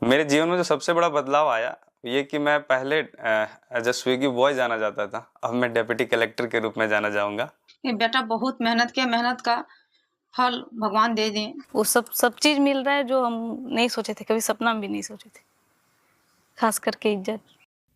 मेरे जीवन में जो सबसे बड़ा बदलाव आया ये कि मैं पहले एज अ स्विगी बॉय जाना जाता था, अब मैं डिप्टी कलेक्टर के रूप में जाना जाऊंगा। ये बेटा बहुत मेहनत किया, मेहनत का फल भगवान दे दें। वो सब चीज मिल रहा है जो हम नहीं सोचे थे, कभी सपना में भी नहीं सोचे थे, खास करके इज्जत।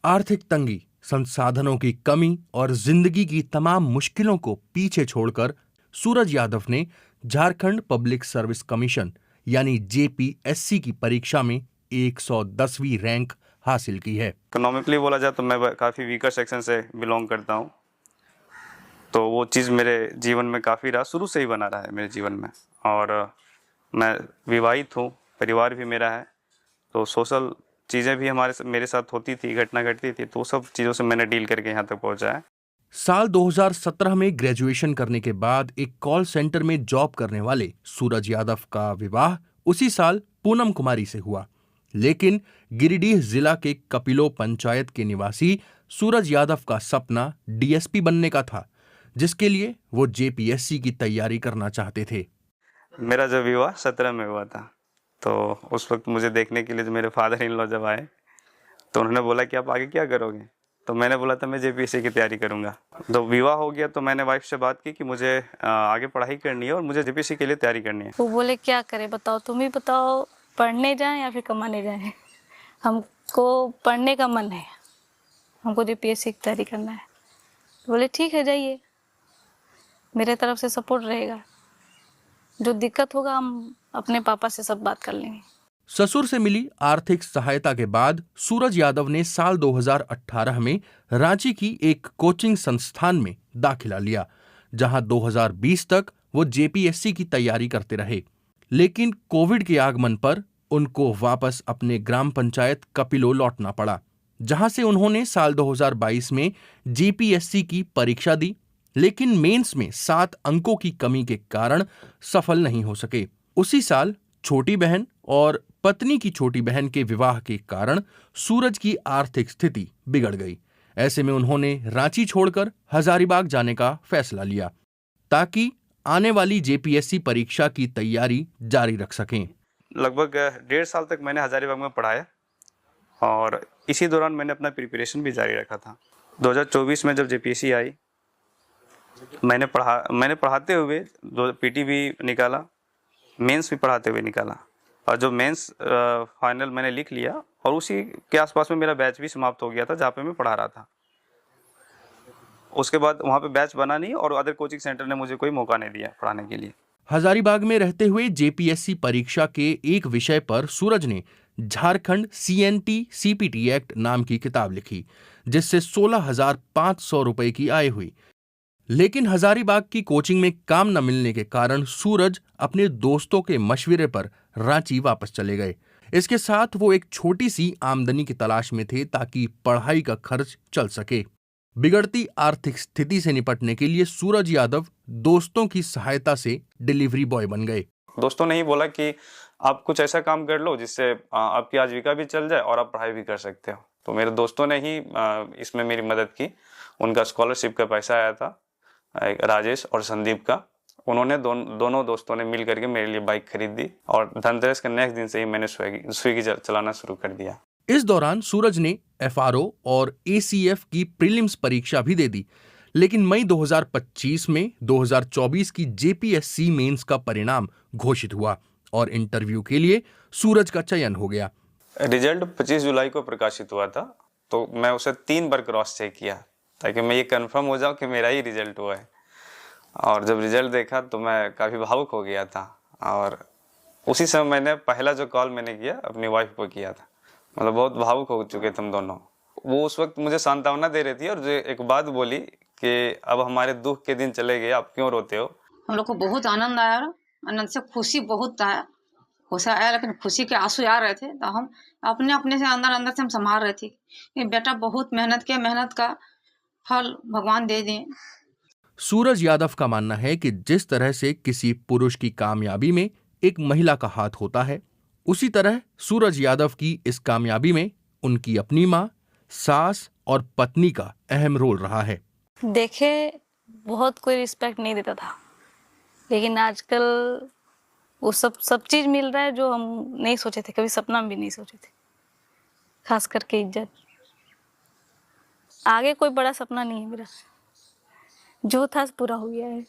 आर्थिक तंगी, संसाधनों की कमी और जिंदगी की तमाम मुश्किलों को पीछे छोड़कर सूरज यादव ने झारखंड पब्लिक सर्विस कमीशन यानी जेपीएससी की परीक्षा में 110वीं रैंक हासिल की है। इकोनॉमिकली बोला जाए तो मैं काफ़ी वीकर सेक्शन से बिलोंग करता हूँ, तो वो चीज़ मेरे जीवन में काफ़ी रहा, शुरू से ही बना रहा है मेरे जीवन में। और मैं विवाहित हूँ, परिवार भी मेरा है, तो सोशल चीज़ें भी मेरे साथ होती थी, घटना घटती थी, तो सब चीज़ों से मैंने डील करके यहाँ तक पहुँचा है। साल 2017 में ग्रेजुएशन करने के बाद एक कॉल सेंटर में जॉब करने वाले सूरज यादव का विवाह उसी साल पूनम कुमारी से हुआ। लेकिन गिरिडीह जिला के कपिलो पंचायत के निवासी सूरज यादव का सपना डीएसपी बनने का था, जिसके लिए वो जेपीएससी की तैयारी करना चाहते थे। मेरा जब विवाह 17 में हुआ था, तो उस वक्त मुझे देखने के लिए जो मेरे फादर इन लॉ जब आए, तो उन्होंने बोला कि आप आगे क्या करोगे, तो मैंने बोला था मैं जेपीएससी की तैयारी करूंगा। तो विवाह हो गया तो मैंने वाइफ से बात की कि मुझे आगे पढ़ाई करनी है और मुझे जेपीएससी के लिए तैयारी करनी है। वो बोले क्या करे बताओ, तुम ही बताओ, पढ़ने जाएं या फिर कमाने जाएं। हमको पढ़ने का मन है, हमको जेपीएससी की तैयारी करना है। बोले ठीक है जाइए, मेरे तरफ से सपोर्ट रहेगा, जो दिक्कत होगा हम अपने पापा से सब बात कर लेंगे। ससुर से मिली आर्थिक सहायता के बाद सूरज यादव ने साल 2018 में रांची की एक कोचिंग संस्थान में दाखिला लिया, जहां 2020 तक वो जेपीएससी की तैयारी करते रहे। लेकिन कोविड के आगमन पर उनको वापस अपने ग्राम पंचायत कपिलो लौटना पड़ा, जहां से उन्होंने साल 2022 में जेपीएससी की परीक्षा दी, लेकिन मेंस में 7 अंकों की कमी के कारण सफल नहीं हो सके। उसी साल छोटी बहन और पत्नी की छोटी बहन के विवाह के कारण सूरज की आर्थिक स्थिति बिगड़ गई। ऐसे में उन्होंने रांची छोड़कर हजारीबाग जाने का फैसला लिया, ताकि आने वाली जेपीएससी परीक्षा की तैयारी जारी रख सकें। लगभग 1.5 साल तक मैंने हजारीबाग में पढ़ाया और इसी दौरान मैंने अपना प्रिपरेशन भी जारी रखा था। 2024 में जब जेपीएससी आई, मैंने पढ़ाते हुए पीटी भी निकाला, मेंस भी पढ़ाते हुए निकाला, और जो मेंस फाइनल मैंने लिख लिया और उसी के आसपास में मेरा बैच भी समाप्त हो गया था जहाँ पे मैं पढ़ा रहा था। उसके बाद वहाँ पे बैच बना नहीं और अदर कोचिंग सेंटर ने मुझे कोई मौका नहीं दिया पढ़ाने के लिए। हजारीबाग में रहते हुए जेपीएससी परीक्षा के एक विषय पर सूरज ने झारखंड सीएनटी सीपीटी एक्ट नाम की किताब लिखी, जिससे 16,500 रुपए की आय हुई। लेकिन हजारीबाग की कोचिंग में काम न मिलने के कारण सूरज अपने दोस्तों के मशवरे पर रांची वापस चले गए। इसके साथ वो एक छोटी सी आमदनी की तलाश में थे, ताकि पढ़ाई का खर्च चल सके। बिगड़ती आर्थिक स्थिति से निपटने के लिए सूरज यादव दोस्तों की सहायता से डिलीवरी बॉय बन गए। दोस्तों ने ही बोला कि आप कुछ ऐसा काम कर लो जिससे आपकी आजीविका भी चल जाए और आप पढ़ाई भी कर सकते हो। तो मेरे दोस्तों ने ही इसमें मेरी मदद की। उनका स्कॉलरशिप का पैसा आया था, राजेश और संदीप का। उन्होंने दोनों दोस्तों ने मिल करके मेरे लिए बाइक खरीद दी और धनतेरस के नेक्स्ट दिन से ही मैंने स्विगी चलाना शुरू कर दिया। इस दौरान सूरज ने एफआरओ और एसीएफ की प्रीलिम्स परीक्षा भी दे दी, लेकिन मई 2025 में 2024 की जेपीएससी मेंस का परिणाम घोषित हुआ और इंटरव्यू के लिए सूरज का चयन हो गया। रिजल्ट 25 जुलाई को प्रकाशित हुआ था, तो मैं उसे 3 बार क्रॉस चेक किया ताकि मैं ये कंफर्म हो जाऊं कि मेरा ही रिजल्ट हुआ है। और जब रिजल्ट देखा तो मैं काफ़ी भावुक हो गया था, और उसी समय मैंने पहला जो कॉल मैंने किया अपनी वाइफ को किया था। मतलब बहुत भावुक हो चुके थे हम दोनों। वो उस वक्त मुझे सांत्वना दे रही थी और जो एक बात बोली कि अब हमारे दुख के दिन चले गए, आप क्यों रोते हो। हम लोग को बहुत आनंद आया, आनंद से खुशी बहुत आया, गुस्सा आया, लेकिन खुशी के आंसू आ रहे थे। तो हम अपने अपने से अंदर से हम संभाल रहे थे कि बेटा बहुत मेहनत किया, मेहनत का फल भगवान दे दें। सूरज यादव का मानना है कि जिस तरह से किसी पुरुष की कामयाबी में एक महिला का हाथ होता है, उसी तरह सूरज यादव की इस कामयाबी में उनकी अपनी माँ, सास और पत्नी का अहम रोल रहा है। देखे बहुत कोई रिस्पेक्ट नहीं देता था, लेकिन आजकल वो सब चीज मिल रहा है जो हम नहीं सोचे थे, कभी सपना में भी नहीं सोचे थे। खास करके इज्जत। आगे कोई बड़ा सपना नहीं है मेरा, जो था पूरा हो गया है।